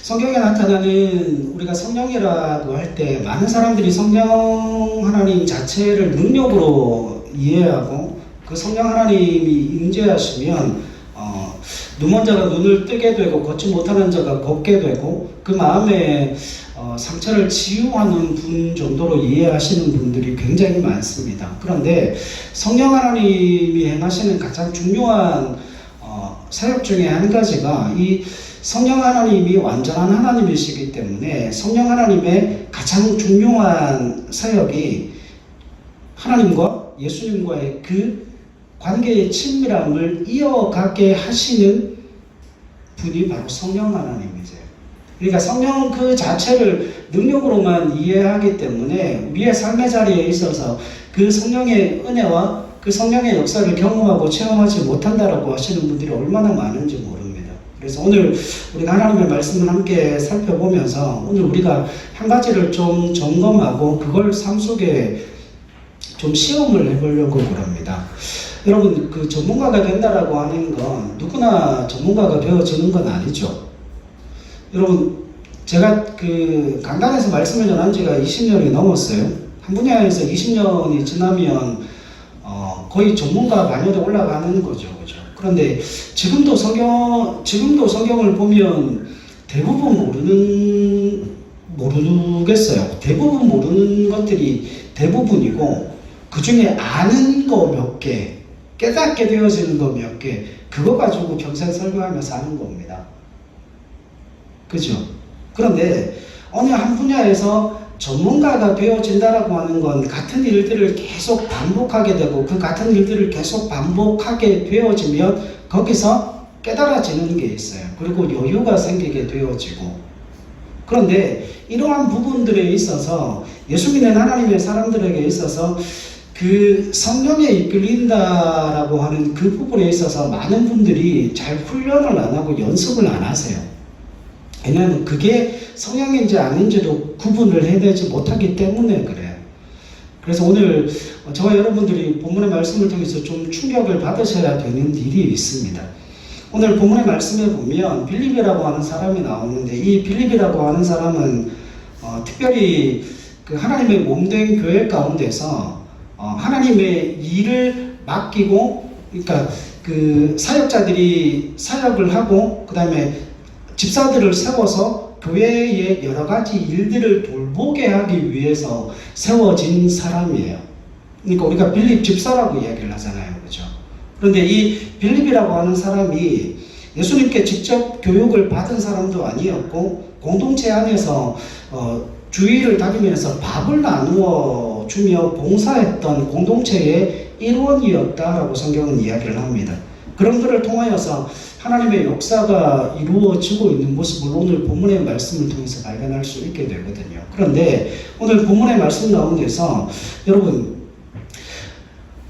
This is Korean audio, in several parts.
성경에 나타나는 우리가 성령이라고 할 때 많은 사람들이 성령 하나님 자체를 능력으로 이해하고 그 성령 하나님이 임재하시면 눈먼 자가 눈을 뜨게 되고 걷지 못하는 자가 걷게 되고 그 마음에 상처를 치유하는 분 정도로 이해하시는 분들이 굉장히 많습니다. 그런데 성령 하나님이 행하시는 가장 중요한 사역 중에 한 가지가 이 성령 하나님이 완전한 하나님이시기 때문에 성령 하나님의 가장 중요한 사역이 하나님과 예수님과의 그 관계의 친밀함을 이어가게 하시는 분이 바로 성령 하나님이세요. 그러니까 성령 그 자체를 능력으로만 이해하기 때문에 우리의 삶의 자리에 있어서 그 성령의 은혜와 그 성령의 역사를 경험하고 체험하지 못한다라고 하시는 분들이 얼마나 많은지 모릅니다. 그래서 오늘 우리가 하나님의 말씀을 함께 살펴보면서 오늘 우리가 한 가지를 좀 점검하고 그걸 삶 속에 좀 시험을 해보려고 합니다. 여러분, 그 전문가가 된다라고 하는 건 누구나 전문가가 되어지는 건 아니죠. 여러분, 제가 그 강단에서 말씀을 전한 지가 20년이 넘었어요. 한 분야에서 20년이 지나면 거의 전문가 반열에 올라가는 거죠. 그죠? 그런데 지금도 성경을 보면 대부분 모르겠어요. 대부분 모르는 것들이 대부분이고 그 중에 아는 거 몇 개, 깨닫게 되어지는 거 몇 개, 그거 가지고 평생 설교하며 사는 겁니다. 그죠? 그런데 어느 한 분야에서 전문가가 되어진다라고 하는 건 같은 일들을 계속 반복하게 되고 그 같은 일들을 계속 반복하게 되어지면 거기서 깨달아지는 게 있어요. 그리고 여유가 생기게 되어지고 그런데 이러한 부분들에 있어서 예수 믿는 하나님의 사람들에게 있어서 그 성령에 이끌린다라고 하는 그 부분에 있어서 많은 분들이 잘 훈련을 안 하고 연습을 안 하세요. 왜냐하면 그게 성령인지 아닌지도 구분을 해내지 못하기 때문에 그래요. 그래서 오늘 저와 여러분들이 본문의 말씀을 통해서 좀 충격을 받으셔야 되는 일이 있습니다. 오늘 본문의 말씀에 보면 빌립이라고 하는 사람이 나오는데 이 빌립이라고 하는 사람은 특별히 그 하나님의 몸된 교회 가운데서 하나님의 일을 맡기고 그러니까 그 사역자들이 사역을 하고 그 다음에 집사들을 세워서 교회의 여러 가지 일들을 돌보게 하기 위해서 세워진 사람이에요. 그러니까 우리가 빌립 집사라고 이야기를 하잖아요. 그렇죠? 그런데 이 빌립이라고 하는 사람이 예수님께 직접 교육을 받은 사람도 아니었고 공동체 안에서 주일을 다니면서 밥을 나누어 주며 봉사했던 공동체의 일원이었다라고 성경은 이야기를 합니다. 그런 것을 통하여서 하나님의 역사가 이루어지고 있는 모습을 오늘 본문의 말씀을 통해서 발견할 수 있게 되거든요. 그런데 오늘 본문의 말씀 가운데서 여러분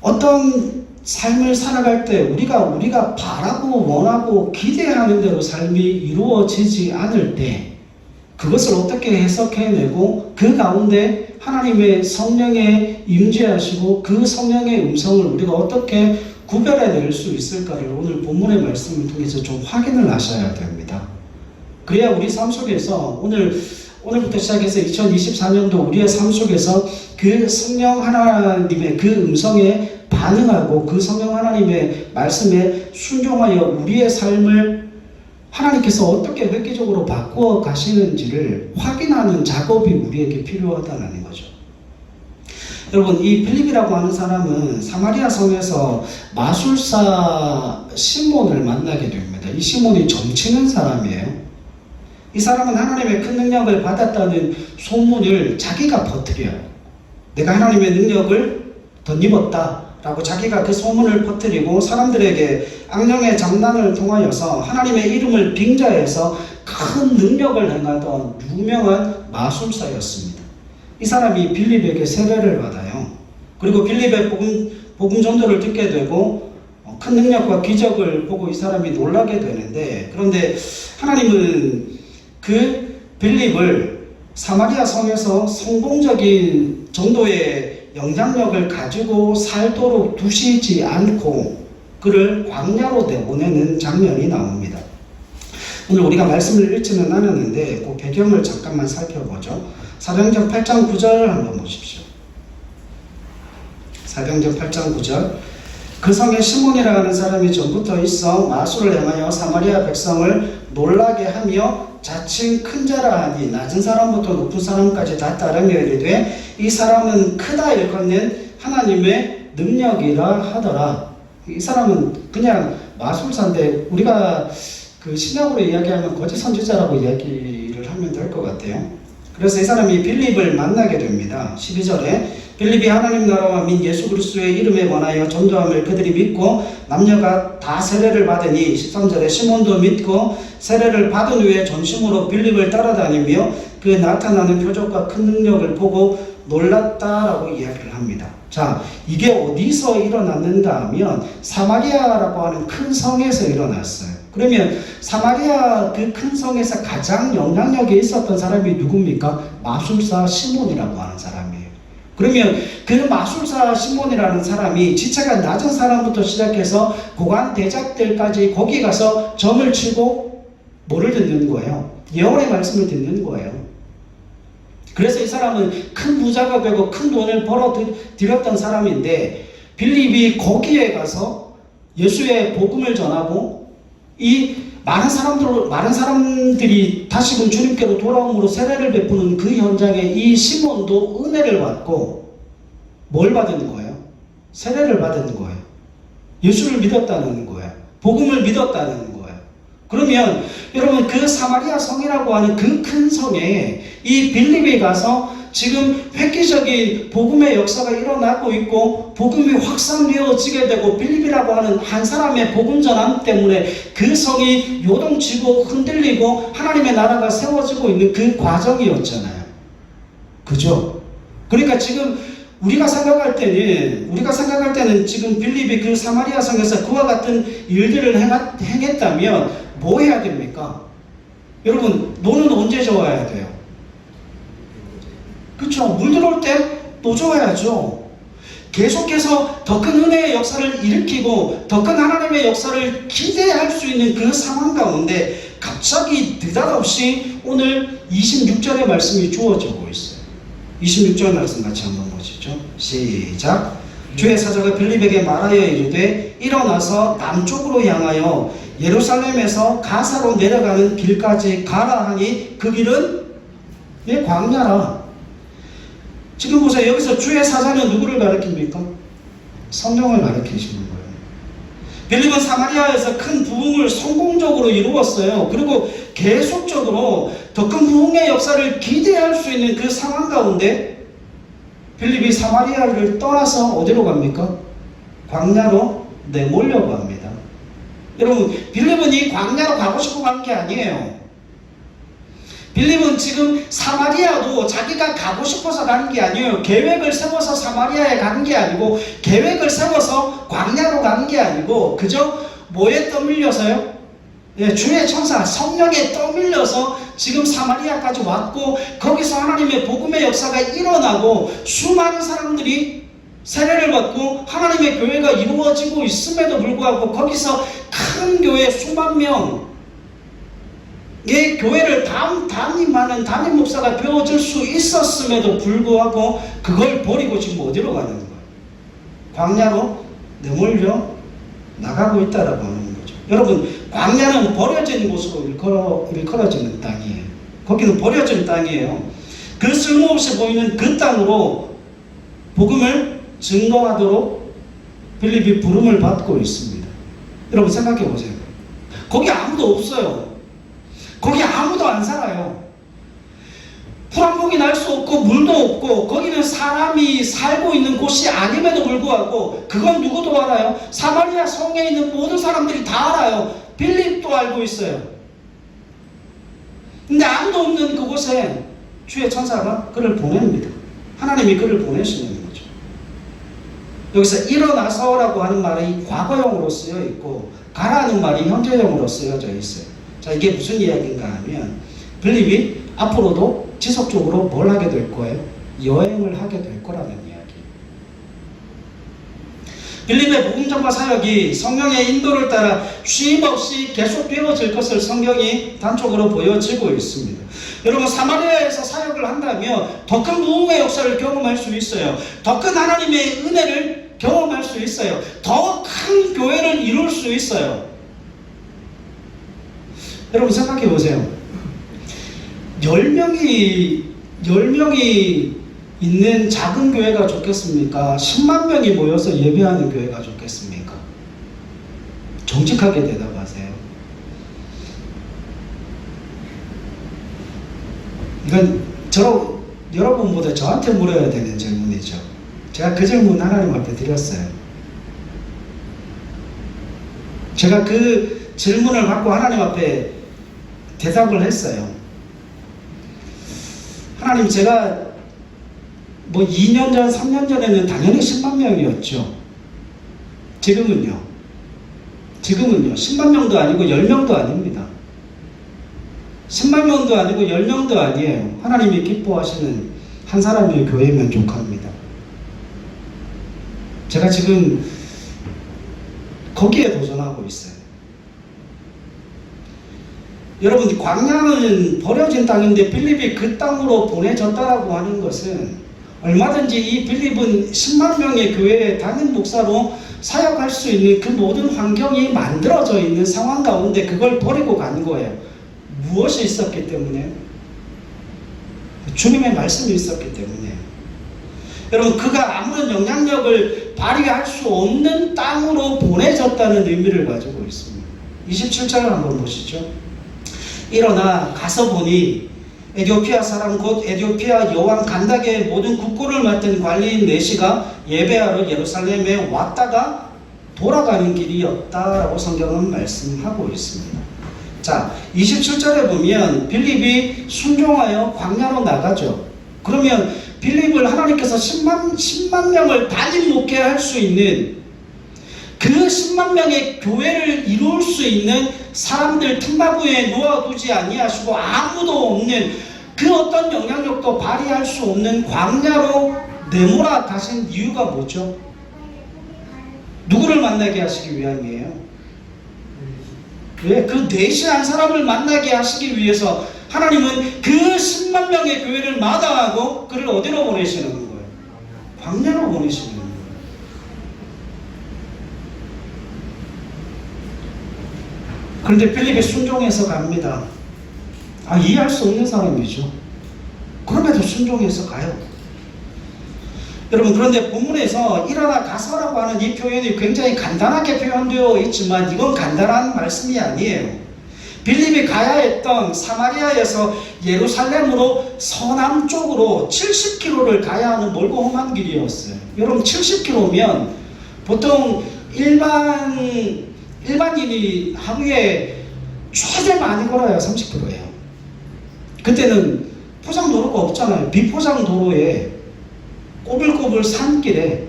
어떤 삶을 살아갈 때 우리가 바라고 원하고 기대하는 대로 삶이 이루어지지 않을 때 그것을 어떻게 해석해내고 그 가운데 하나님의 성령에 임재하시고 그 성령의 음성을 우리가 어떻게 구별해낼 수 있을까를 오늘 본문의 말씀을 통해서 좀 확인을 하셔야 됩니다. 그래야 우리 삶 속에서 오늘부터 시작해서 2024년도 우리의 삶 속에서 그 성령 하나님의 그 음성에 반응하고 그 성령 하나님의 말씀에 순종하여 우리의 삶을 하나님께서 어떻게 획기적으로 바꾸어 가시는지를 확인하는 작업이 우리에게 필요하다는 거죠. 여러분, 이 빌립이라고 하는 사람은 사마리아 성에서 마술사 시몬을 만나게 됩니다. 이 시몬이 점치는 사람이에요. 이 사람은 하나님의 큰 능력을 받았다는 소문을 자기가 퍼뜨려요. 내가 하나님의 능력을 덧입었다 라고 자기가 그 소문을 퍼뜨리고 사람들에게 악령의 장난을 통하여서 하나님의 이름을 빙자해서 큰 능력을 행하던 유명한 마술사였습니다. 이 사람이 빌립에게 세례를 받아요. 그리고 빌립의 복음 전도를 듣게 되고 큰 능력과 기적을 보고 이 사람이 놀라게 되는데 그런데 하나님은 그 빌립을 사마리아 성에서 성공적인 정도의 영향력을 가지고 살도록 두시지 않고 그를 광야로 내보내는 장면이 나옵니다. 오늘 우리가 말씀을 읽지는 않았는데 그 배경을 잠깐만 살펴보죠. 사도행전 8장 9절 한번 보십시오. 사도행전 8장 9절. 그 성에 시몬이라 하는 사람이 전부터 있어 마술을 행하여 사마리아 백성을 놀라게 하며 자칭 큰 자라 하니 낮은 사람부터 높은 사람까지 다 따르며 이르되 이 사람은 크다 일컫는 하나님의 능력이라 하더라. 이 사람은 그냥 마술사인데 우리가 그 신약으로 이야기하면 거짓 선지자라고 이야기를 하면 될 것 같아요. 그래서 이 사람이 빌립을 만나게 됩니다. 12절에 빌립이 하나님 나라와 민 예수 그리스도의 이름에 관하여 전도함을 그들이 믿고 남녀가 다 세례를 받으니 13절에 시몬도 믿고 세례를 받은 후에 전심으로 빌립을 따라다니며 그 나타나는 표적과 큰 능력을 보고 놀랐다라고 이야기를 합니다. 자, 이게 어디서 일어났는가 하면 사마리아라고 하는 큰 성에서 일어났어요. 그러면 사마리아 그 큰 성에서 가장 영향력이 있었던 사람이 누굽니까? 마술사 시몬이라고 하는 사람이에요. 그러면 그 마술사 시몬이라는 사람이 지체가 낮은 사람부터 시작해서 고관 대작들까지 거기 가서 점을 치고 뭐를 듣는 거예요? 예언의 말씀을 듣는 거예요. 그래서 이 사람은 큰 부자가 되고 큰 돈을 벌어 들였던 사람인데 빌립이 거기에 가서 예수의 복음을 전하고 이 많은 사람들이 다시금 주님께로 돌아옴으로 세례를 베푸는 그 현장에 이 시몬도 은혜를 받고 뭘 받은 거예요? 세례를 받은 거예요. 예수를 믿었다는 거예요. 복음을 믿었다는 거예요. 그러면 여러분 그 사마리아 성이라고 하는 그 큰 성에 이 빌립이 가서 지금 획기적인 복음의 역사가 일어나고 있고 복음이 확산되어지게 되고 빌립이라고 하는 한 사람의 복음 전함 때문에 그 성이 요동치고 흔들리고 하나님의 나라가 세워지고 있는 그 과정이었잖아요. 그죠? 그러니까 지금 우리가 생각할 때는 지금 빌립이 그 사마리아 성에서 그와 같은 일들을 행했다면 뭐 해야 됩니까? 여러분, 노는 언제 저어야 돼요? 그렇죠. 물 들어올 때 또 줘야죠. 계속해서 더 큰 은혜의 역사를 일으키고 더 큰 하나님의 역사를 기대할 수 있는 그 상황 가운데 갑자기 느닷없이 오늘 26절의 말씀이 주어지고 있어요. 26절 말씀 같이 한번 보시죠. 시작. 주의 사자가 빌립에게 말하여 이르되 일어나서 남쪽으로 향하여 예루살렘에서 가사로 내려가는 길까지 가라 하니 그 길은 광야라. 지금 보세요. 여기서 주의 사자는 누구를 가리킵니까? 성령을 가리키시는 거예요. 빌립은 사마리아에서 큰 부흥을 성공적으로 이루었어요. 그리고 계속적으로 더 큰 부흥의 역사를 기대할 수 있는 그 상황 가운데 빌립이 사마리아를 떠나서 어디로 갑니까? 광야로 내몰려고 합니다. 여러분, 빌립은 이 광야로 가고 싶어 간 게 아니에요. 빌립은 지금 사마리아도 자기가 가고 싶어서 가는 게 아니에요. 계획을 세워서 사마리아에 가는 게 아니고 계획을 세워서 광야로 가는 게 아니고 그저 뭐에 떠밀려서요? 네, 주의 천사 성령에 떠밀려서 지금 사마리아까지 왔고 거기서 하나님의 복음의 역사가 일어나고 수많은 사람들이 세례를 받고 하나님의 교회가 이루어지고 있음에도 불구하고 거기서 큰 교회 수만 명의 교회를 담임하는 담임 목사가 되어질 수 있었음에도 불구하고 그걸 버리고 지금 어디로 가는 거예요? 광야로 내몰려 나가고 있다라고 하는 거죠. 여러분, 광야는 버려진 곳으로 일컬어지는 땅이에요. 거기는 버려진 땅이에요. 그 쓸모없이 보이는 그 땅으로 복음을 증거하도록 빌립이 부름을 받고 있습니다. 여러분 생각해 보세요. 거기 아무도 없어요. 거기 아무도 안 살아요. 풀 한 봉이 날 수 없고 물도 없고 거기는 사람이 살고 있는 곳이 아님에도 불구하고 그건 누구도 알아요? 사마리아 성에 있는 모든 사람들이 다 알아요. 빌립도 알고 있어요. 근데 아무도 없는 그곳에 주의 천사가 그를 보냅니다. 하나님이 그를 보내시는 거죠. 여기서 일어나서라고 하는 말이 과거형으로 쓰여 있고 가라는 말이 현재형으로 쓰여져 있어요. 자, 이게 무슨 이야기인가 하면 빌립이 앞으로도 지속적으로 뭘 하게 될 거예요? 여행을 하게 될 거라는 이야기. 빌립의 복음전파 사역이 성령의 인도를 따라 쉼없이 계속되어질 것을 성경이 단적으로 보여지고 있습니다. 여러분, 사마리아에서 사역을 한다면 더 큰 부흥의 역사를 경험할 수 있어요. 더 큰 하나님의 은혜를 경험할 수 있어요. 더 큰 교회를 이룰 수 있어요. 여러분 생각해 보세요. 10명이 있는 작은 교회가 좋겠습니까? 10만 명이 모여서 예배하는 교회가 좋겠습니까? 정직하게 대답하세요. 이건 여러분보다 저한테 물어야 되는 질문이죠. 제가 그 질문 하나님 앞에 드렸어요. 제가 그 질문을 받고 하나님 앞에 대답을 했어요. 하나님, 제가 2년 전, 3년 전에는 당연히 10만 명이었죠. 지금은요. 10만 명도 아니고 10명도 아닙니다. 10만 명도 아니고 10명도 아니에요. 하나님이 기뻐하시는 한 사람의 교회면 족합니다. 제가 지금 거기에 도전하고 있어요. 여러분, 광야는 버려진 땅인데 빌립이 그 땅으로 보내졌다라고 하는 것은 얼마든지 이 빌립은 10만 명의 교회의 담임 목사로 사역할 수 있는 그 모든 환경이 만들어져 있는 상황 가운데 그걸 버리고 간 거예요. 무엇이 있었기 때문에? 주님의 말씀이 있었기 때문에. 여러분, 그가 아무런 영향력을 발휘할 수 없는 땅으로 보내졌다는 의미를 가지고 있습니다. 27절을 한번 보시죠. 일어나 가서 보니 에디오피아 사람 곧 에디오피아 여왕 간다게의 모든 국고를 맡은 관리인 네시가 예배하러 예루살렘에 왔다가 돌아가는 길이었다라고 성경은 말씀하고 있습니다. 자, 27절에 보면 빌립이 순종하여 광야로 나가죠. 그러면 빌립을 하나님께서 10만 명을 단임 목회할 수 있는 그 10만 명의 교회를 이룰 수 있는 사람들 틈바구니에 놓아두지 아니하시고 아무도 없는 그 어떤 영향력도 발휘할 수 없는 광야로 내몰아 가신 이유가 뭐죠? 누구를 만나게 하시기 위함이에요? 왜? 그 내시한 사람을 만나게 하시기 위해서 하나님은 그 10만 명의 교회를 마다하고 그를 어디로 보내시는 거예요? 광야로 보내시는 거예요. 그런데 빌립이 순종해서 갑니다. 이해할 수 없는 사람이죠. 그럼에도 순종해서 가요. 여러분, 그런데 본문에서 일어나 가서라고 하는 이 표현이 굉장히 간단하게 표현되어 있지만 이건 간단한 말씀이 아니에요. 빌립이 가야 했던 사마리아에서 예루살렘으로 서남쪽으로 70km를 가야 하는 멀고 험한 길이었어요. 여러분, 70km면 보통 일반인이 하루에 최대 많이 걸어야 30km예요. 그때는 포장도로가 없잖아요. 비포장도로에 꼬불꼬불 산길에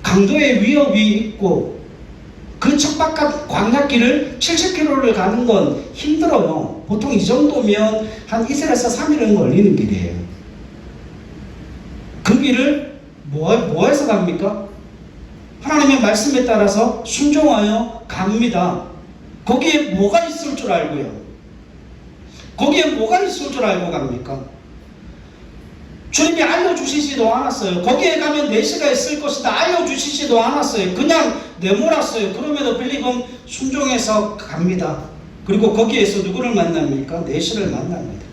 강도의 위협이 있고 그 척박한 광야길을 70km를 가는 건 힘들어요. 보통 이 정도면 한 이틀에서 3일은 걸리는 길이에요. 그 길을 뭐해서 갑니까? 하나님의 말씀에 따라서 순종하여 갑니다. 거기에 뭐가 있을 줄 알고요. 거기에 뭐가 있을 줄 알고 갑니까? 주님이 알려주시지도 않았어요. 거기에 가면 내시가 있을 것이다 알려주시지도 않았어요. 그냥 내몰았어요. 그럼에도 빌립은 순종해서 갑니다. 그리고 거기에서 누구를 만납니까? 내시를 만납니다.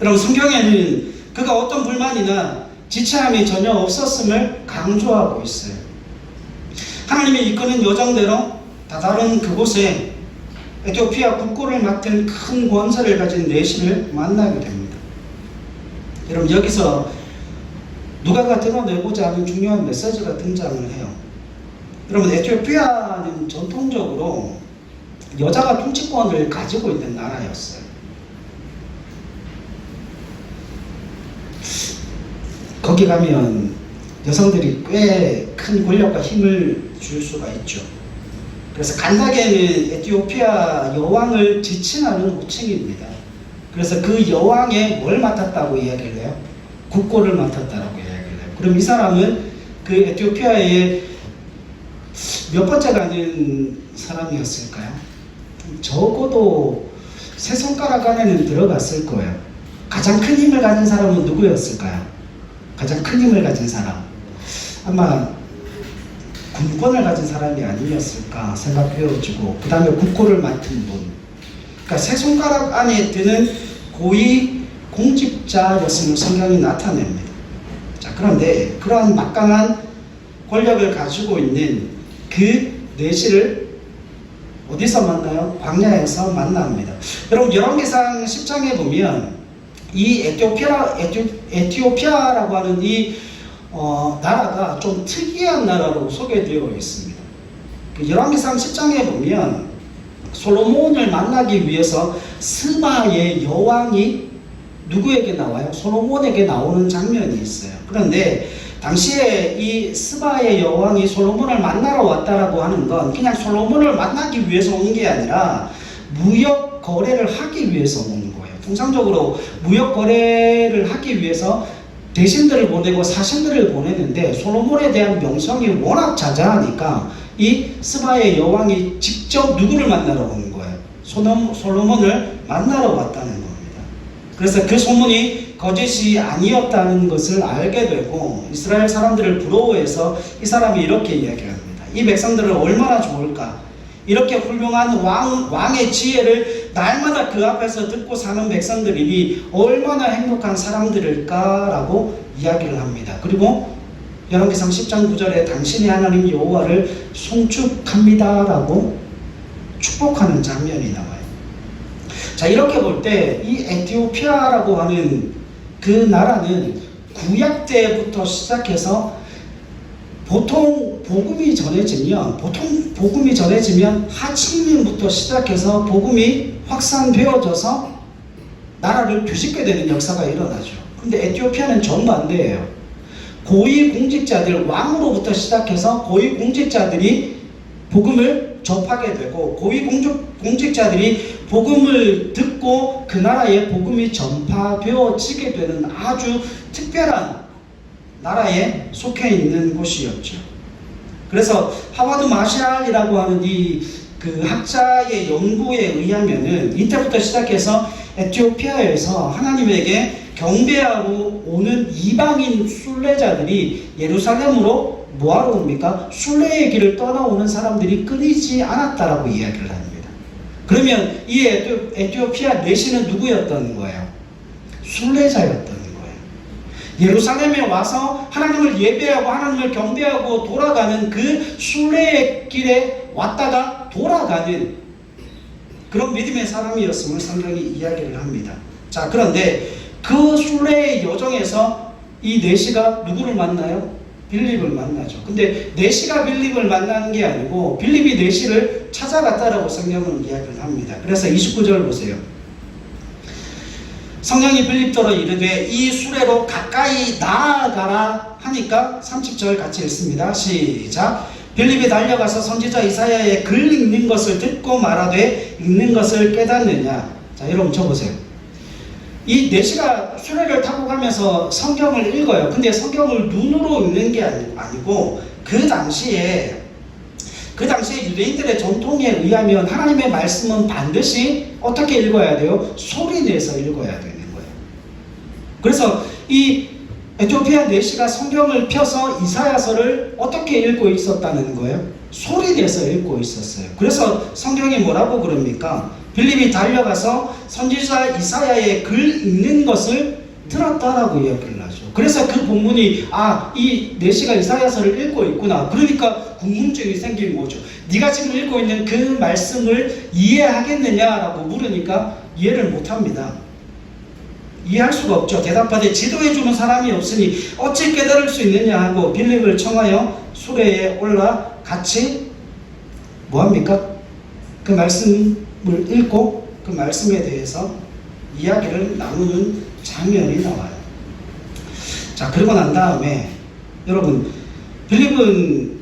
여러분, 성경에는 그가 어떤 불만이나 지체함이 전혀 없었음을 강조하고 있어요. 하나님이 이끄는 여정대로 다다른 그곳에 에티오피아 국고를 맡은 큰 권세를 가진 내시를 만나게 됩니다. 여러분, 여기서 누가가 드러내고자 하는 중요한 메시지가 등장을 해요. 여러분, 에티오피아는 전통적으로 여자가 통치권을 가지고 있는 나라였어요. 거기 가면 여성들이 꽤 큰 권력과 힘을 줄 수가 있죠. 그래서 간다게는 에티오피아 여왕을 지칭하는 호칭입니다. 그래서 그 여왕에 뭘 맡았다고 이야기를 해요? 국고를 맡았다라고 이야기를 해요. 그럼 이 사람은 그 에티오피아의 몇 번째 가는 사람이었을까요? 적어도 세 손가락 안에는 들어갔을 거예요. 가장 큰 힘을 가진 사람은 누구였을까요? 가장 큰 힘을 가진 사람, 아마 군권을 가진 사람이 아니었을까 생각되어지고, 그 다음에 국호를 맡은 분, 그러니까 세 손가락 안에 드는 고위 공직자였음을 성경이 나타냅니다. 자, 그런데 그러한 막강한 권력을 가지고 있는 그 내시를 어디서 만나요? 광야에서 만납니다. 여러분, 열왕기상 10장에 보면 이 에티오피아라고 하는 이 나라가 좀 특이한 나라로 소개되어 있습니다. 그 열왕기상 10장에 보면 솔로몬을 만나기 위해서 스바의 여왕이 누구에게 나와요? 솔로몬에게 나오는 장면이 있어요. 그런데 당시에 이 스바의 여왕이 솔로몬을 만나러 왔다라고 하는 건 그냥 솔로몬을 만나기 위해서 온 게 아니라 무역 거래를 하기 위해서 온 거예요. 통상적으로 무역 거래를 하기 위해서 대신들을 보내고 사신들을 보내는데, 솔로몬에 대한 명성이 워낙 자자하니까 이 스바의 여왕이 직접 누구를 만나러 온 거예요? 솔로몬을 만나러 왔다는 겁니다. 그래서 그 소문이 거짓이 아니었다는 것을 알게 되고, 이스라엘 사람들을 부러워해서 이 사람이 이렇게 이야기합니다. 이 백성들은 얼마나 좋을까? 이렇게 훌륭한 왕의 지혜를 날마다 그 앞에서 듣고 사는 백성들이니 얼마나 행복한 사람들일까라고 이야기를 합니다. 그리고 열왕기상 10장 9절에 당신의 하나님 여호와를 송축합니다라고 축복하는 장면이 나와요. 자, 이렇게 볼 때 이 에티오피아라고 하는 그 나라는 구약 때부터 시작해서 보통 복음이 전해지면 하층민부터 시작해서 복음이 확산되어져서 나라를 뒤집게 되는 역사가 일어나죠. 근데 에티오피아는 정반대예요. 고위공직자들, 왕으로부터 시작해서 고위공직자들이 복음을 접하게 되고, 고위공직자들이 복음을 듣고 그 나라에 복음이 전파되어지게 되는 아주 특별한 나라에 속해 있는 곳이었죠. 그래서 하와드 마샬이라고 하는 그 학자의 연구에 의하면은 이때부터 시작해서 에티오피아에서 하나님에게 경배하고 오는 이방인 순례자들이 예루살렘으로 뭐하러 옵니까? 순례의 길을 떠나오는 사람들이 끊이지 않았다라고 이야기를 합니다. 그러면 이 에티오피아 내시는 누구였던 거예요? 순례자였던 거예요. 예루살렘에 와서 하나님을 예배하고 하나님을 경배하고 돌아가는 그 순례의 길에 왔다가 돌아가는 그런 믿음의 사람이었음을 성경이 이야기를 합니다. 자, 그런데 그 순례의 여정에서 이 내시가 누구를 만나요? 빌립을 만나죠. 근데 내시가 빌립을 만나는 게 아니고 빌립이 내시를 찾아갔다라고 성경은 이야기를 합니다. 그래서 29절 보세요. 성령이 빌립더러 이르되 이 수레로 가까이 나아가라 하니까 30절 같이 읽습니다. 시작. 빌립이 달려가서 선지자 이사야의 글 읽는 것을 듣고 말하되 읽는 것을 깨닫느냐. 자, 여러분 쳐보세요. 이 내시가 수레를 타고 가면서 성경을 읽어요. 근데 성경을 눈으로 읽는 게 아니고 그 당시에 유대인들의 전통에 의하면 하나님의 말씀은 반드시 어떻게 읽어야 돼요? 소리내서 읽어야 되는 거예요. 그래서 이 에티오피아 내시가 성경을 펴서 이사야서를 어떻게 읽고 있었다는 거예요? 소리내서 읽고 있었어요. 그래서 성경이 뭐라고 그럽니까? 빌립이 달려가서 선지자 이사야의 글 읽는 것을 들었다라고 이야기를 하죠. 그래서 그 본문이 이 내시가 이사야서를 읽고 있구나. 그러니까 궁금증이 생긴 거죠. 네가 지금 읽고 있는 그 말씀을 이해하겠느냐라고 물으니까 이해를 못합니다. 이해할 수가 없죠. 대답하되 지도해주는 사람이 없으니 어찌 깨달을 수 있느냐 하고 빌립을 청하여 수레에 올라 같이 뭐합니까? 그 말씀을 읽고 그 말씀에 대해서 이야기를 나누는 장면이 나와요. 자, 그러고 난 다음에 여러분, 빌립은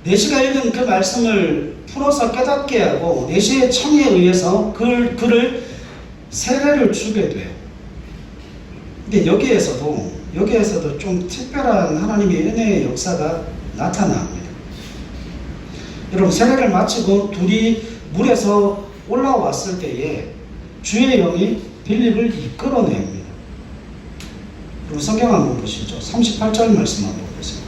내시가 읽은 그 말씀을 풀어서 깨닫게 하고 내시의 청에 의해서 그를 세례를 주게 돼요. 근데 여기에서도 여기에서도 좀 특별한 하나님의 은혜의 역사가 나타납니다. 여러분, 세례를 마치고 둘이 물에서 올라왔을 때에 주의 영이 빌립을 이끌어냅니다. 그리고 성경 한번 보시죠. 38절 말씀 한번 보세요.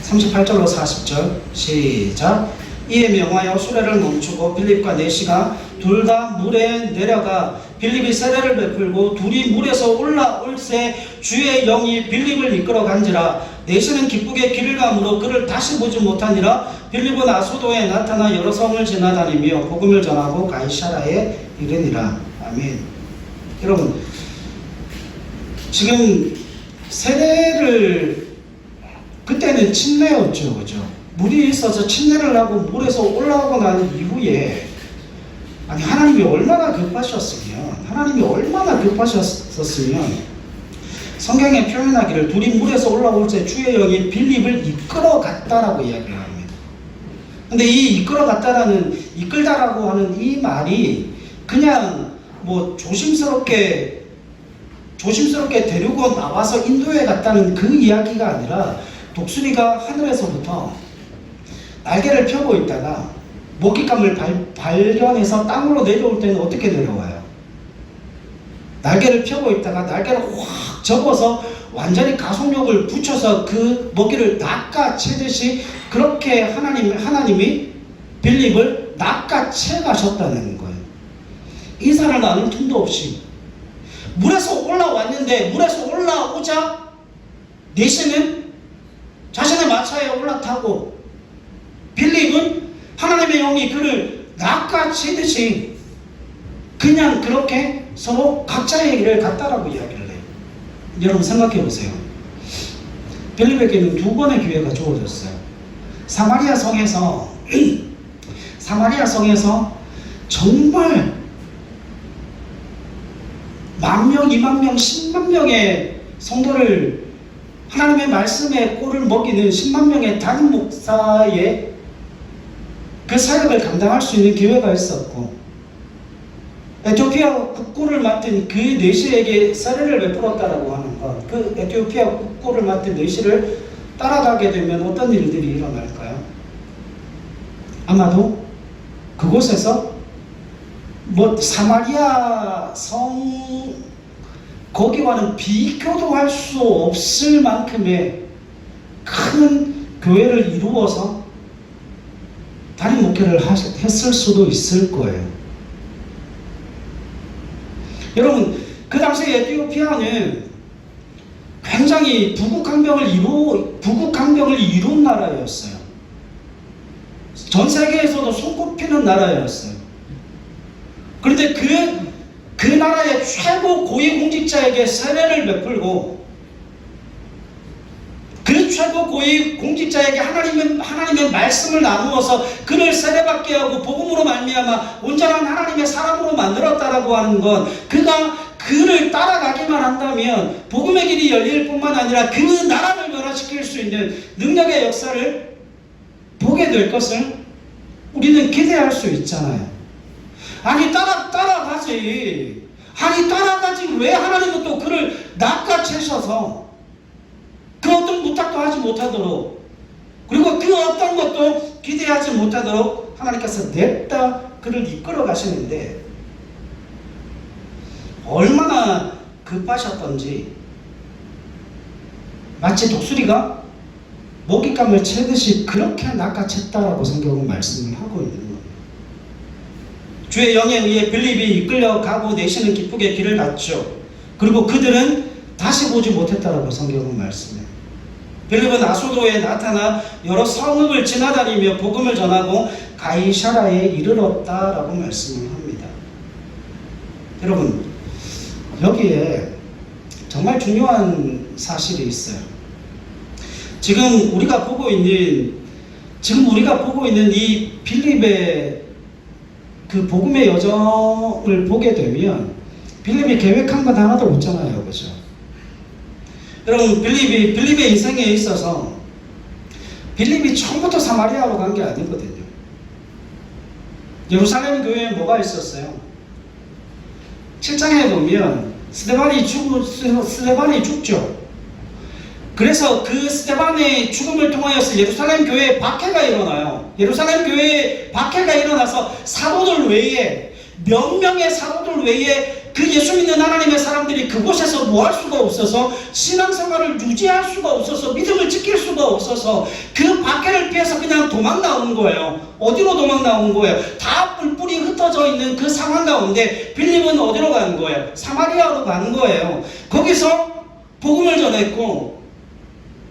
38절로 40절 시작. 이에 명하여 수레를 멈추고 빌립과 내시가 둘 다 물에 내려가 빌립이 세례를 베풀고 둘이 물에서 올라올새 주의 영이 빌립을 이끌어 간지라. 내시는 기쁘게 길을 가므로 그를 다시 보지 못하니라. 빌립은 아소도에 나타나 여러 성을 지나다니며 복음을 전하고 가이사라에 이르니라. 아멘. 여러분, 지금 세례를 그때는 침례였죠, 그죠? 물이 있어서 침례를 하고 물에서 올라오고 난 이후에 아니 하나님이 얼마나 급하셨었으면 성경에 표현하기를 둘이 물에서 올라올 때 주의 영이 빌립을 이끌어 갔다라고 이야기를 합니다. 근데 이 이끌어 갔다라는 이끌다라고 하는 이 말이 그냥 뭐 조심스럽게 데리고 나와서 인도에 갔다는 그 이야기가 아니라 독수리가 하늘에서부터 날개를 펴고 있다가 먹잇감을 발견해서 땅으로 내려올 때는 어떻게 내려와요? 날개를 펴고 있다가 날개를 확 접어서 완전히 가속력을 붙여서 그 먹이를 낚아채듯이 그렇게 하나님이 빌립을 낚아채 가셨다는 거예요. 인사를 나눌 틈도 없이 물에서 올라왔는데 물에서 올라오자 내시는 자신의 마차에 올라타고 빌립은 하나님의 영이 그를 낚아채듯이 그냥 그렇게 서로 각자의 길을 갔다라고 이야기를 해요. 여러분 생각해 보세요. 빌립에게는 두 번의 기회가 주어졌어요. 사마리아 성에서 정말 10,000명, 20,000명, 100,000명의 성도를 하나님의 말씀에 꼴을 먹이는 100,000명의 담임 목사의 그 사역을 감당할 수 있는 기회가 있었고, 에티오피아 국고를 맡은 그 내시에게 세례를 베풀었다라고 하는 것, 그 에티오피아 국고를 맡은 내시를 따라가게 되면 어떤 일들이 일어날까요? 아마도 그곳에서 사마리아 성 거기와는 비교도 할 수 없을 만큼의 큰 교회를 이루어서 담임 목회를 했을 수도 있을 거예요. 여러분, 그 당시 에티오피아는 굉장히 부국강병을 이룬 나라였어요. 전 세계에서도 손꼽히는 나라였어요. 그런데 그 나라의 최고 고위공직자에게 세례를 베풀고 그 최고 고위공직자에게 하나님의 말씀을 나누어서 그를 세례받게 하고 복음으로 말미암아 온전한 하나님의 사람으로 만들었다라고 하는 건 그가 그를 따라가기만 한다면 복음의 길이 열릴 뿐만 아니라 그 나라를 변화시킬 수 있는 능력의 역사를 보게 될 것을 우리는 기대할 수 있잖아요. 아니 따라가지. 왜 하나님은 또 그를 낚아채셔서 그 어떤 부탁도 하지 못하도록, 그리고 그 어떤 것도 기대하지 못하도록 하나님께서 냅다 그를 이끌어 가시는데 얼마나 급하셨던지 마치 독수리가 먹잇감을 채듯이 그렇게 낚아챘다라고 성경은 말씀을 하고 있는 겁니다. 주의 영에 의해 빌립이 이끌려가고 내시는 기쁘게 길을 갔죠. 그리고 그들은 다시 보지 못했다라고 성경은 말씀해요. 빌립은 아소도에 나타나 여러 성읍을 지나다니며 복음을 전하고 가이사라에 이르렀다라고 말씀을 합니다. 여러분, 여기에 정말 중요한 사실이 있어요. 지금 우리가 보고 있는 이 빌립의 그 복음의 여정을 보게 되면 빌립이 계획한 건 하나도 없잖아요, 그죠? 여러분, 빌립의 인생에 있어서 빌립이 처음부터 사마리아로 간 게 아니거든요. 예루살렘 교회에 뭐가 있었어요? 7장에 보면 스데반이 죽죠. 그래서 그 스데반의 죽음을 통하여서 예루살렘 교회에 박해가 일어나요. 예루살렘 교회에 박해가 일어나서 사도들 외에, 몇 명의 사도들 외에 그 예수 믿는 하나님의 사람들이 그곳에서 뭐 할 수가 없어서, 신앙생활을 유지할 수가 없어서, 믿음을 지킬 수가 없어서 그 박해를 피해서 그냥 도망 나온 거예요. 어디로 도망 나온 거예요? 다 뿔뿔이 흩어져 있는 그 상황 가운데 빌립은 어디로 가는 거예요? 사마리아로 가는 거예요. 거기서 복음을 전했고,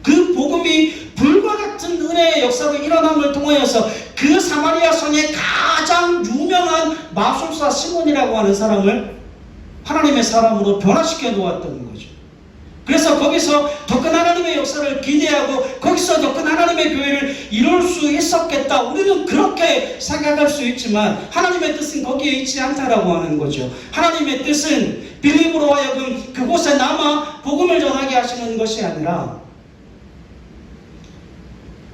그 복음이 불과 같은 은혜의 역사로 일어남을 통하여서 그 사마리아 성의 가장 유명한 마술사 시몬이라고 하는 사람을 하나님의 사람으로 변화시켜 놓았던 거죠. 그래서 거기서 더 큰 하나님의 역사를 기대하고 거기서 더 큰 하나님의 교회를 이룰 수 있었겠다. 우리는 그렇게 생각할 수 있지만 하나님의 뜻은 거기에 있지 않다라고 하는 거죠. 하나님의 뜻은 빌립으로 하여금 그곳에 남아 복음을 전하게 하시는 것이 아니라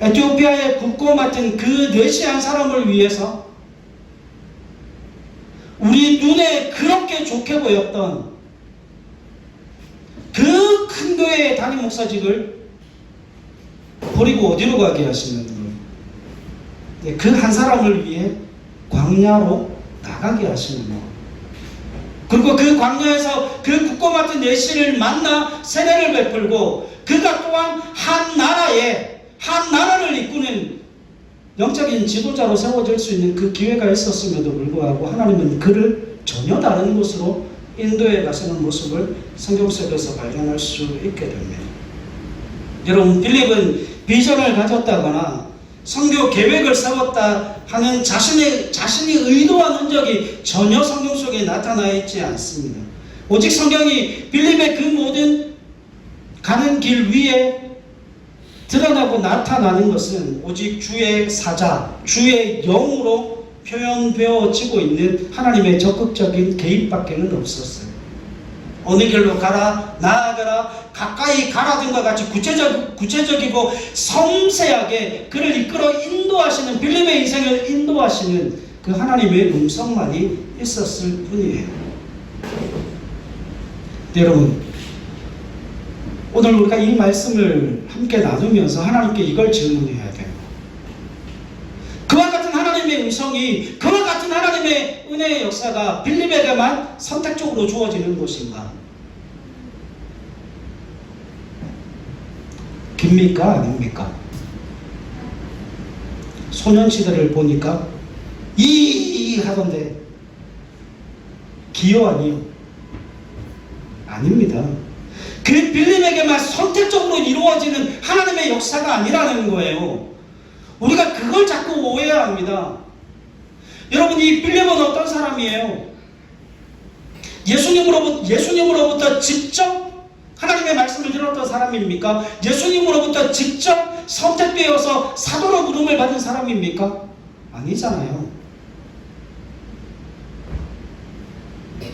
에티오피아에 굽고 맡은 그 뇌시한 사람을 위해서 우리 눈에 그렇게 좋게 보였던 그 큰 교회의 담임 목사직을 버리고 어디로 가게 하시는 거예요? 그 한 사람을 위해 광야로 나가게 하시는 거예요. 그리고 그 광야에서 그 굽고 맡은 뇌시를 만나 세례를 베풀고 그가 또한 한 나라를 이끄는 영적인 지도자로 세워질 수 있는 그 기회가 있었음에도 불구하고 하나님은 그를 전혀 다른 곳으로 인도에 가시는 모습을 성경 속에서 발견할 수 있게 됩니다. 여러분, 빌립은 비전을 가졌다거나 선교 계획을 세웠다 하는 자신이 의도한 흔적이 전혀 성경 속에 나타나 있지 않습니다. 오직 성경이 빌립의 그 모든 가는 길 위에 드러나고 나타나는 것은 오직 주의 사자, 주의 영으로 표현되어지고 있는 하나님의 적극적인 개입밖에는 없었어요. 어느 길로 가라, 나아가라, 가까이 가라 등과 같이 구체적이고 섬세하게 그를 이끌어 인도하시는, 빌립의 인생을 인도하시는 그 하나님의 음성만이 있었을 뿐이에요. 여러분, 오늘 우리가 이 말씀을 함께 나누면서 하나님께 이걸 질문해야 돼요. 그와 같은 하나님의 음성이, 그와 같은 하나님의 은혜의 역사가 빌립에게만 선택적으로 주어지는 것인가? 깁니까? 아닙니까? 소년시대를 보니까 이 하던데 기여 아니요? 아닙니다. 그 빌립에게만 선택적으로 이루어지는 하나님의 역사가 아니라는 거예요. 우리가 그걸 자꾸 오해해야 합니다. 여러분, 이 빌립은 어떤 사람이에요? 예수님으로부터 직접 하나님의 말씀을 들었던 사람입니까? 예수님으로부터 직접 선택되어서 사도로 부름을 받은 사람입니까? 아니잖아요.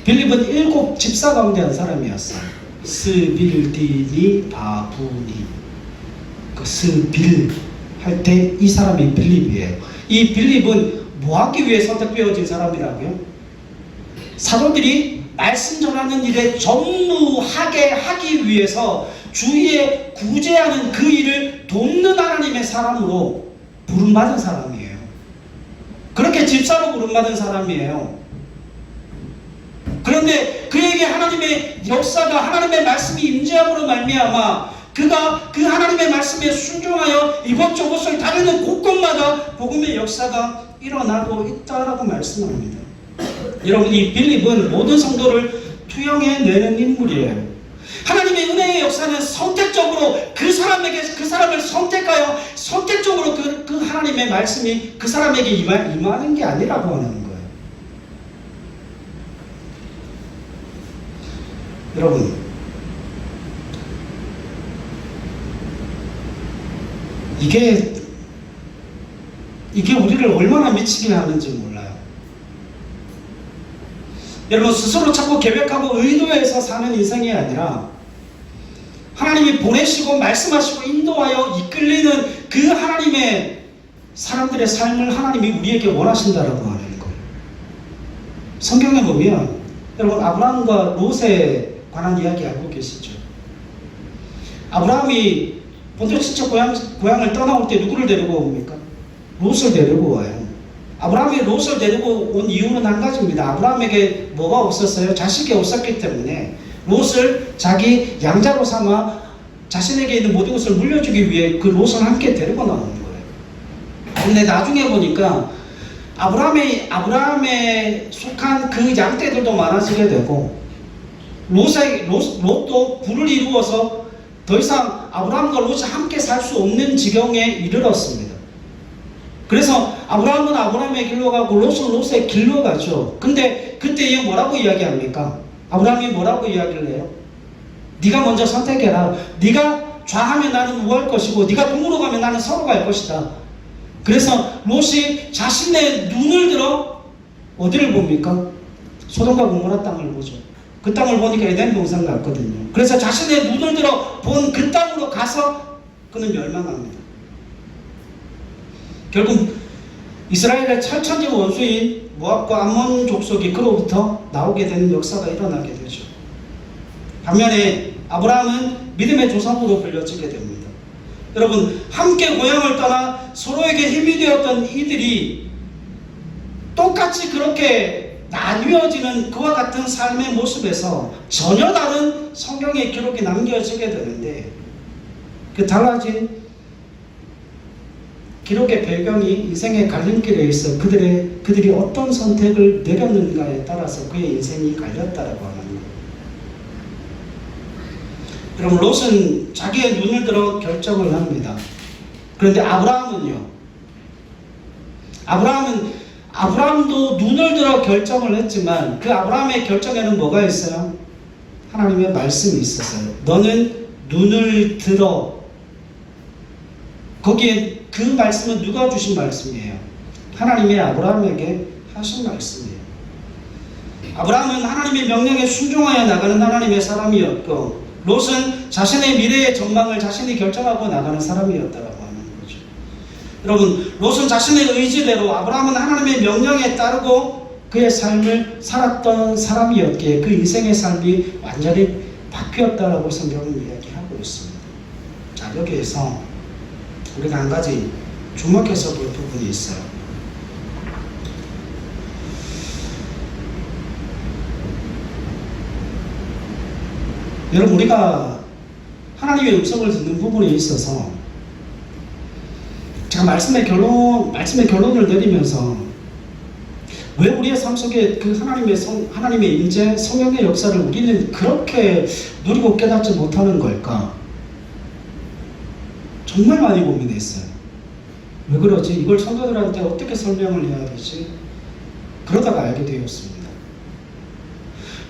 빌립은 7 집사 가운데 한 사람이었어요. 스빌디니 바부니, 그 스빌 할 때 이 사람이 빌립이에요. 이 빌립은 뭐 하기 위해 선택되어진 사람이라고요? 사도들이 말씀 전하는 일에 전무하게 하기 위해서 주위에 구제하는 그 일을 돕는 하나님의 사람으로 부름받은 사람이에요. 그렇게 집사로 부름받은 사람이에요. 그런데 그에게 하나님의 역사가, 하나님의 말씀이 임재함으로 말미암아 그가 그 하나님의 말씀에 순종하여 이곳저곳을 다니는 곳곳마다 복음의 역사가 일어나고 있다라고 말씀합니다. 여러분, 이 빌립은 모든 성도를 투영해내는 인물이에요. 하나님의 은혜의 역사는 선택적으로 그 사람을 선택하여 선택적으로 그 하나님의 말씀이 그 사람에게 임하는 게 아니라고 하는 거예요. 여러분, 이게 우리를 얼마나 미치게 하는지 몰라요. 여러분, 스스로 자꾸 계획하고 의도해서 사는 인생이 아니라 하나님이 보내시고 말씀하시고 인도하여 이끌리는 그 하나님의 사람들의 삶을 하나님이 우리에게 원하신다라고 하는 거예요. 성경에 보면 여러분, 아브라함과 롯의 관한 이야기 알고 계시죠? 아브라함이 본토 친척 고향을 떠나올 때 누구를 데리고 옵니까? 롯을 데리고 와요. 아브라함이 롯을 데리고 온 이유는 한 가지입니다. 아브라함에게 뭐가 없었어요? 자식이 없었기 때문에 롯을 자기 양자로 삼아 자신에게 있는 모든 것을 물려주기 위해 그 롯을 함께 데리고 나오는 거예요. 근데 나중에 보니까 아브라함에 속한 그 양떼들도 많아지게 되고 롯도 부를 이루어서 더 이상 아브라함과 롯이 함께 살 수 없는 지경에 이르렀습니다. 그래서 아브라함은 아브라함의 길로 가고 롯은 롯의 길로 가죠. 근데 그때 뭐라고 이야기합니까? 아브라함이 뭐라고 이야기를 해요? 네가 먼저 선택해라. 네가 좌하면 나는 우할 것이고 네가 동으로 가면 나는 서로 갈 것이다. 그래서 롯이 자신의 눈을 들어 어디를 봅니까? 소돔과 고모라 땅을 보죠. 그 땅을 보니까 에덴 동산 같거든요. 그래서 자신의 눈을 들어 본 그 땅으로 가서 그는 멸망합니다. 결국 이스라엘의 철천지 원수인 모압과 암몬 족속이 그로부터 나오게 되는 역사가 일어나게 되죠. 반면에 아브라함은 믿음의 조상으로 불려지게 됩니다. 여러분, 함께 고향을 떠나 서로에게 힘이 되었던 이들이 똑같이 그렇게 나뉘어지는 그와 같은 삶의 모습에서 전혀 다른 성경의 기록이 남겨지게 되는데, 그 달라진 기록의 배경이 인생의 갈림길에 있어 그들이 어떤 선택을 내렸는가에 따라서 그의 인생이 갈렸다라고 하는 거예요. 여러분, 롯은 자기의 눈을 들어 결정을 합니다. 그런데 아브라함도 눈을 들어 결정을 했지만 그 아브라함의 결정에는 뭐가 있어요? 하나님의 말씀이 있었어요. 너는 눈을 들어. 거기에 그 말씀은 누가 주신 말씀이에요? 하나님이 아브라함에게 하신 말씀이에요. 아브라함은 하나님의 명령에 순종하여 나가는 하나님의 사람이었고, 롯은 자신의 미래의 전망을 자신이 결정하고 나가는 사람이었다라고 하는 거죠. 여러분, 롯은 자신의 의지대로, 아브라함은 하나님의 명령에 따르고 그의 삶을 살았던 사람이었기에 그 인생의 삶이 완전히 바뀌었다라고 성경은 이야기하고 있습니다. 자, 여기에서 우리가 한 가지 주목해서 볼 부분이 있어요. 여러분, 우리가 하나님의 음성을 듣는 부분에 있어서 제가 말씀의 결론을 내리면서 왜 우리의 삶 속에 그 하나님의 임재, 성령의 역사를 우리는 그렇게 누리고 깨닫지 못하는 걸까? 정말 많이 고민했어요. 왜 그러지? 이걸 성도들한테 어떻게 설명을 해야 되지? 그러다가 알게 되었습니다.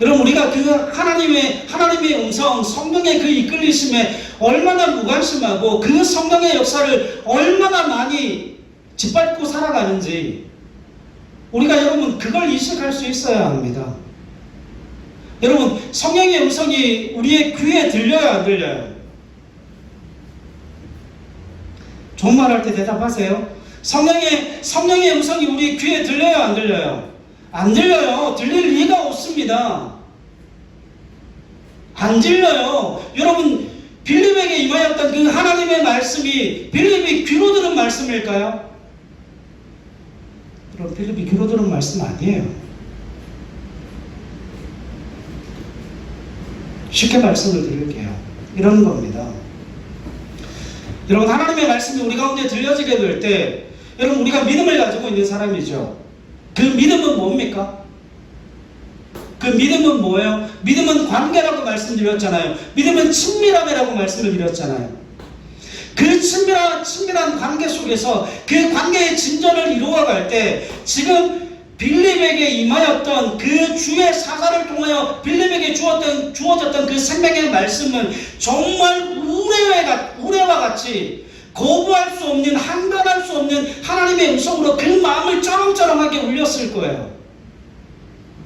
여러분, 우리가 그 하나님의 음성, 성령의 그 이끌리심에 얼마나 무관심하고 그 성령의 역사를 얼마나 많이 짓밟고 살아가는지 우리가 여러분 그걸 인식할 수 있어야 합니다. 여러분, 성령의 음성이 우리의 귀에 들려요, 안 들려요? 좋은 말 할 때 대답하세요. 성령의 음성이 우리 귀에 들려요, 안 들려요? 안 들려요. 들릴 리가 없습니다. 안 들려요. 여러분, 빌립에게 임하였던 그 하나님의 말씀이 빌립이 귀로 들은 말씀일까요? 여러분, 빌립이 귀로 들은 말씀 아니에요. 쉽게 말씀을 드릴게요. 이런 겁니다. 여러분, 하나님의 말씀이 우리 가운데 들려지게 될 때, 여러분, 우리가 믿음을 가지고 있는 사람이죠. 그 믿음은 뭡니까? 그 믿음은 뭐예요? 믿음은 관계라고 말씀드렸잖아요. 믿음은 친밀함이라고 말씀을 드렸잖아요. 그 친밀한 관계 속에서 그 관계의 진전을 이루어갈 때 지금 빌립에게 임하였던 그 주의 사사를 통하여 빌립에게 주어졌던 그 생명의 말씀은 정말 우레와 같이 거부할 수 없는, 한변할 수 없는 하나님의 음성으로 그 마음을 쩌렁쩌렁하게 울렸을 거예요.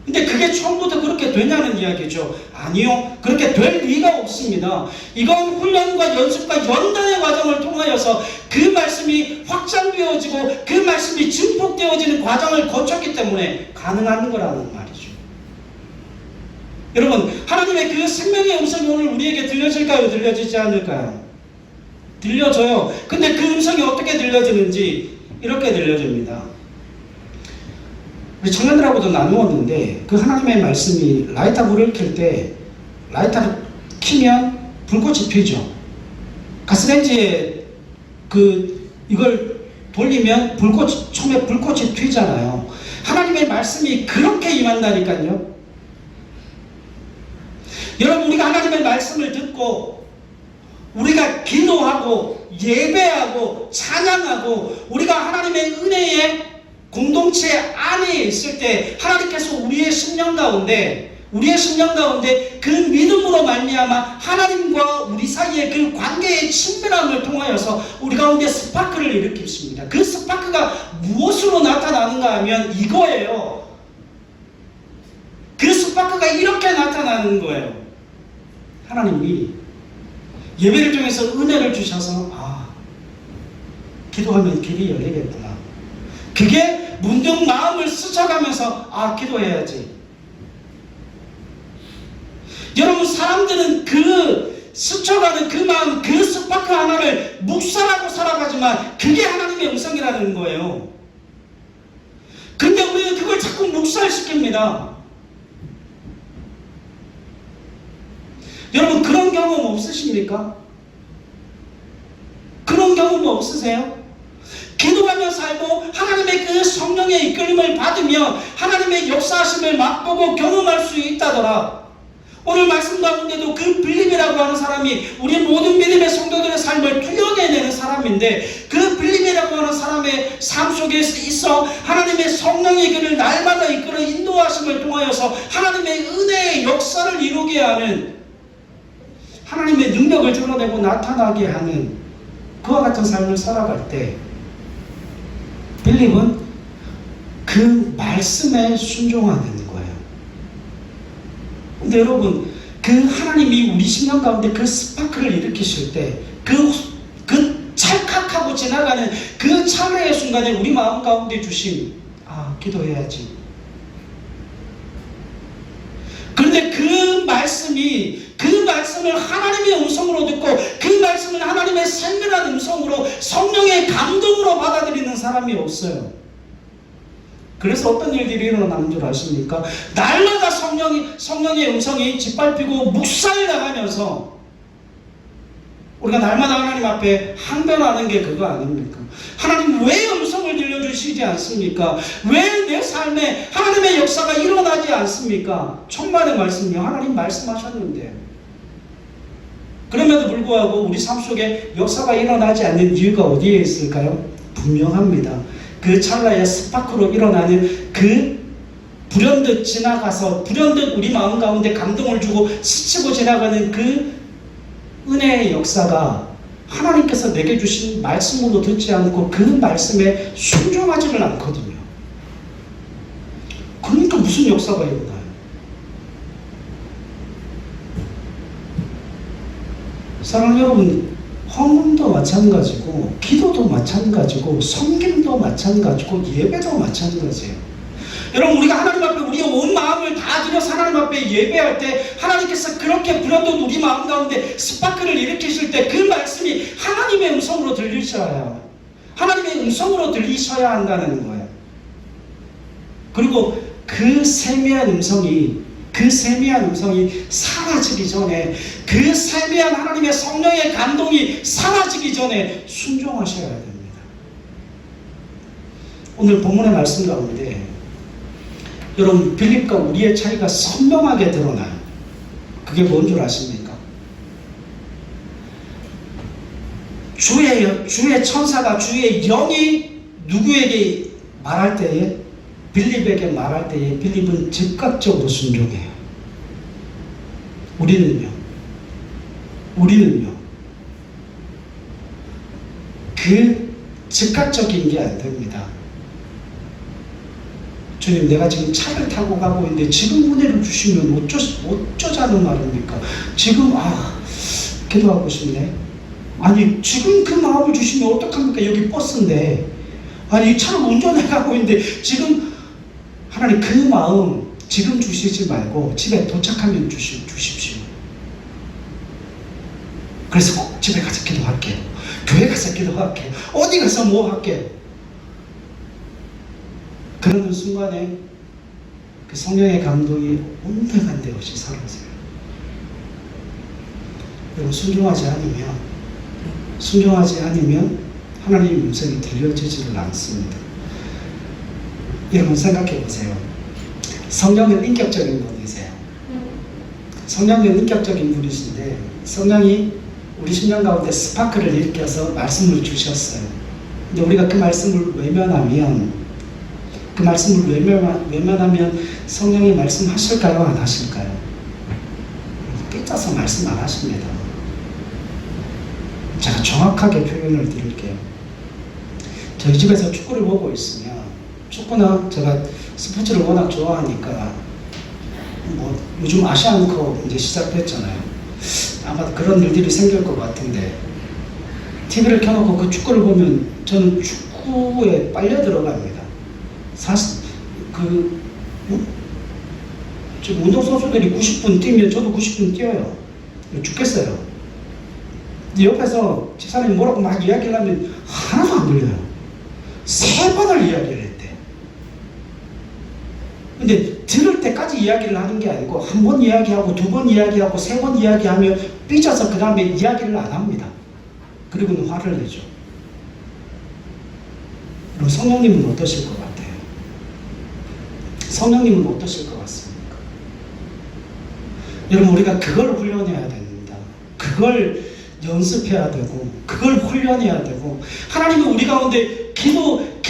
근데 그게 처음부터 그렇게 되냐는 이야기죠. 아니요, 그렇게 될 리가 없습니다. 이건 훈련과 연습과 연단의 과정을 통하여서 그 말씀이 확장되어지고 그 말씀이 증폭되어지는 과정을 거쳤기 때문에 가능한 거라는 말이죠. 여러분, 하나님의 그 생명의 음성이 오늘 우리에게 들려질까요? 들려지지 않을까요? 들려져요. 근데 그 음성이 어떻게 들려지는지 이렇게 들려집니다. 우리 청년들하고도 나누었는데 그 하나님의 말씀이 라이터 불을 켤 때 라이터를 켜면 불꽃이 튀죠. 가스레인지에 이걸 돌리면 처음에 불꽃이 튀잖아요. 하나님의 말씀이 그렇게 임한다니까요. 여러분, 우리가 하나님의 말씀을 듣고 우리가 기도하고 예배하고 찬양하고 우리가 하나님의 은혜의 공동체 안에 있을 때 하나님께서 우리의 심령 가운데 그 믿음으로 말미암아 하나님과 우리 사이의 그 관계의 친밀함을 통하여서 우리 가운데 스파크를 일으키십니다. 그 스파크가 무엇으로 나타나는가 하면 이거예요. 그 스파크가 이렇게 나타나는 거예요. 하나님이 예배를 통해서 은혜를 주셔서 기도하면 길이 열리겠구나. 그게 문득 마음을 스쳐가면서 기도해야지. 여러분, 사람들은 그 스쳐가는 그 마음, 그 스파크 하나를 묵살하고 살아가지만 그게 하나님의 음성이라는 거예요. 근데 우리는 그걸 자꾸 묵살시킵니다. 여러분, 그런 경험 없으십니까? 그런 경험 없으세요? 기도하며 살고 하나님의 그 성령의 이끌림을 받으며 하나님의 역사하심을 맛보고 경험할 수 있다더라. 오늘 말씀 가운데도 그 빌립이라고 하는 사람이 우리 모든 믿음의 성도들의 삶을 투영해내는 사람인데, 그 빌립이라고 하는 사람의 삶 속에 있어 하나님의 성령의 길을 날마다 이끌어 인도하심을 통하여서 하나님의 은혜의 역사를 이루게 하는, 하나님의 능력을 드러내고 나타나게 하는 그와 같은 삶을 살아갈 때 빌립은 그 말씀에 순종하는 거예요. 근데 여러분, 그 하나님이 우리 심령 가운데 그 스파크를 일으키실 때 그 찰칵하고 지나가는 그 찬미의 순간에 우리 마음 가운데 주신 기도해야지. 그런데 그 말씀을 하나님의 음성으로 듣고 그 말씀을 하나님의 생명한 음성으로 성령의 감동으로 받아들이는 사람이 없어요. 그래서 어떤 일들이 일어나는 줄 아십니까? 날마다 성령의 음성이 짓밟히고 묵살나가면서 우리가 날마다 하나님 앞에 항변하는 게 그거 아닙니까? 하나님 왜 음성을 들려주시지 않습니까? 왜 내 삶에 하나님의 역사가 일어나지 않습니까? 천만의 말씀이요. 하나님 말씀하셨는데. 그럼에도 불구하고 우리 삶 속에 역사가 일어나지 않는 이유가 어디에 있을까요? 분명합니다. 그 찰나의 스파크로 일어나는 그 불현듯 지나가서 불현듯 우리 마음 가운데 감동을 주고 스치고 지나가는 그 은혜의 역사가 하나님께서 내게 주신 말씀으로 듣지 않고 그 말씀에 순종하지를 않거든요. 그러니까 무슨 역사가 일어나요? 사랑하는 여러분, 헌금도 마찬가지고 기도도 마찬가지고 섬김도 마찬가지고 예배도 마찬가지예요. 여러분, 우리가 하나님 앞에 우리의 온 마음을 다 들여서 하나님 앞에 예배할 때 하나님께서 그렇게 불현듯 우리 마음 가운데 스파크를 일으키실 때 그 말씀이 하나님의 음성으로 들리셔야, 하나님의 음성으로 들리셔야 한다는 거예요. 그리고 그 세미한 음성이 사라지기 전에, 그 세미한 하나님의 성령의 감동이 사라지기 전에 순종하셔야 됩니다. 오늘 본문의 말씀 가운데 여러분, 빌립과 우리의 차이가 선명하게 드러나요. 그게 뭔 줄 아십니까? 주의 천사가, 주의 영이 누구에게 말할 때에, 빌립에게 말할 때에 빌립은 즉각적으로 순종해요. 우리는요 그 즉각적인 게 안 됩니다. 주님, 내가 지금 차를 타고 가고 있는데 지금 은혜를 주시면 어쩌자는 말입니까? 지금 기도하고 싶네. 아니, 지금 그 마음을 주시면 어떡합니까? 여기 버스인데, 아니, 이 차를 운전해 가고 있는데 지금 하나님 그 마음, 지금 주시지 말고 집에 도착하면 주십시오. 그래서 꼭 집에 가서 기도할게요. 교회 가서 기도할게요. 어디 가서 뭐 할게요. 그러는 순간에 그 성령의 감동이 온데간데 없이 사라져요. 여러분, 순종하지 않으면 하나님의 음성이 들려지지를 않습니다. 여러분, 생각해 보세요. 성령은 인격적인 분이세요. 성령은 인격적인 분이신데 성령이 우리 심령 가운데 스파크를 일으켜서 말씀을 주셨어요. 근데 우리가 그 말씀을 외면하면 성령이 말씀하실까요? 안 하실까요? 삐져서 말씀 안 하십니다. 제가 정확하게 표현을 드릴게요. 저희 집에서 축구를 보고 있으면, 축구는 제가 스포츠를 워낙 좋아하니까 뭐 요즘 아시안컵 이제 시작됐잖아요. 아마 그런 일들이 생길 것 같은데 TV를 켜놓고 그 축구를 보면 저는 축구에 빨려 들어갑니다. 사실 지금 운동선수들이 90분 뛰면 저도 90분 뛰어요. 죽겠어요. 옆에서 집사람이 뭐라고 막 이야기를 하면 하나도 안 들려요. 3번을 이야기를 했대. 근데 들을 때까지 이야기를 하는 게 아니고 한 번 이야기하고 2번 이야기하고 3번 이야기하면 삐져서 그 다음에 이야기를 안 합니다. 그리고는 화를 내죠. 그럼 성령님은 어떠실 것 같아요? 성령님은 어떠실 것 같습니까? 여러분, 우리가 그걸 훈련해야 됩니다. 그걸 연습해야 되고 그걸 훈련해야 되고, 하나님은 우리 가운데 기도에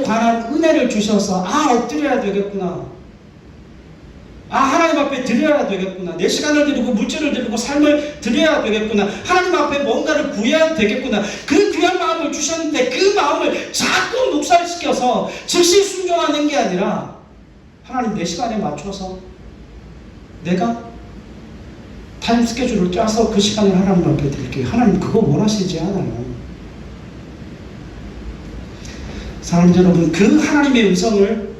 관한 은혜를 주셔서 엎드려야 되겠구나, 하나님 앞에 드려야 되겠구나, 내 시간을 드리고 물질을 드리고 삶을 드려야 되겠구나, 하나님 앞에 뭔가를 구해야 되겠구나, 그 귀한 마음을 주셨는데 그 마음을 자꾸 묵살시켜서 즉시 순종하는 게 아니라 하나님 내 시간에 맞춰서 내가 타임 스케줄을 짜서 그 시간을 하나님 앞에 드릴게요. 하나님 그거 원하시지 않아요. 사랑하는 여러분, 그 하나님의 음성을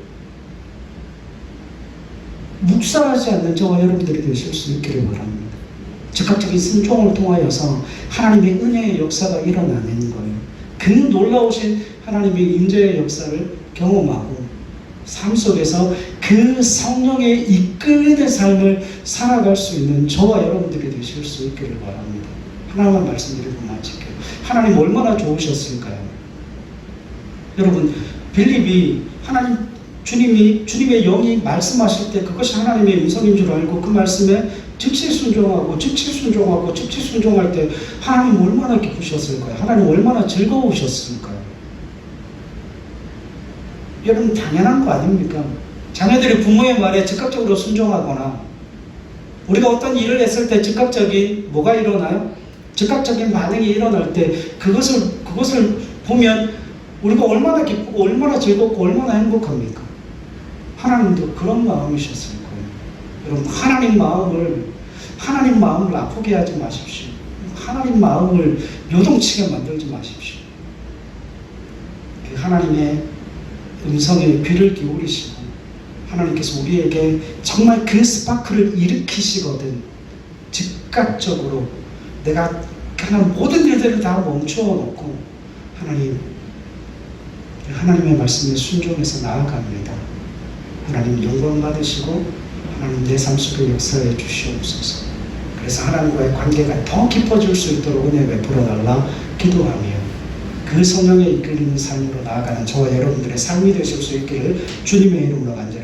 묵살하지 않는 저와 여러분들이 되실 수 있기를 바랍니다. 즉각적인 순종을 통하여서 하나님의 은혜의 역사가 일어나는 거예요. 그 놀라우신 하나님의 임재의 역사를 경험하고 삶 속에서 그 성령의 이끄는 삶을 살아갈 수 있는 저와 여러분들이 되실 수 있기를 바랍니다. 하나만 말씀드리고 마칠게요. 하나님 얼마나 좋으셨을까요? 여러분, 빌립이 주님의 영이 말씀하실 때 그것이 하나님의 음성인 줄 알고 그 말씀에 즉시 순종할 때 하나님 얼마나 기쁘셨을까요? 하나님 얼마나 즐거우셨을까요? 여러분, 당연한 거 아닙니까? 자녀들이 부모의 말에 즉각적으로 순종하거나, 우리가 어떤 일을 했을 때 즉각적인 뭐가 일어나요? 즉각적인 반응이 일어날 때 그것을 보면 우리가 얼마나 기쁘고 얼마나 즐겁고 얼마나 행복합니까? 하나님도 그런 마음이셨을 거예요. 여러분, 하나님 마음을 아프게 하지 마십시오. 하나님 마음을 요동치게 만들지 마십시오. 하나님의 음성에 귀를 기울이시고 하나님께서 우리에게 정말 그 스파크를 일으키시거든 즉각적으로 내가 그냥 모든 일들을 다 멈추어 놓고 하나님의 말씀에 순종해서 나아갑니다. 하나님 영광 받으시고 하나님 내 삶 속에 역사해 주시옵소서. 그래서 하나님과의 관계가 더 깊어질 수 있도록 은혜 베풀어 달라 기도하며 그 성령의 이끌리는 삶으로 나아가는 저와 여러분들의 삶이 되실 수 있기를 주님의 이름으로 간절히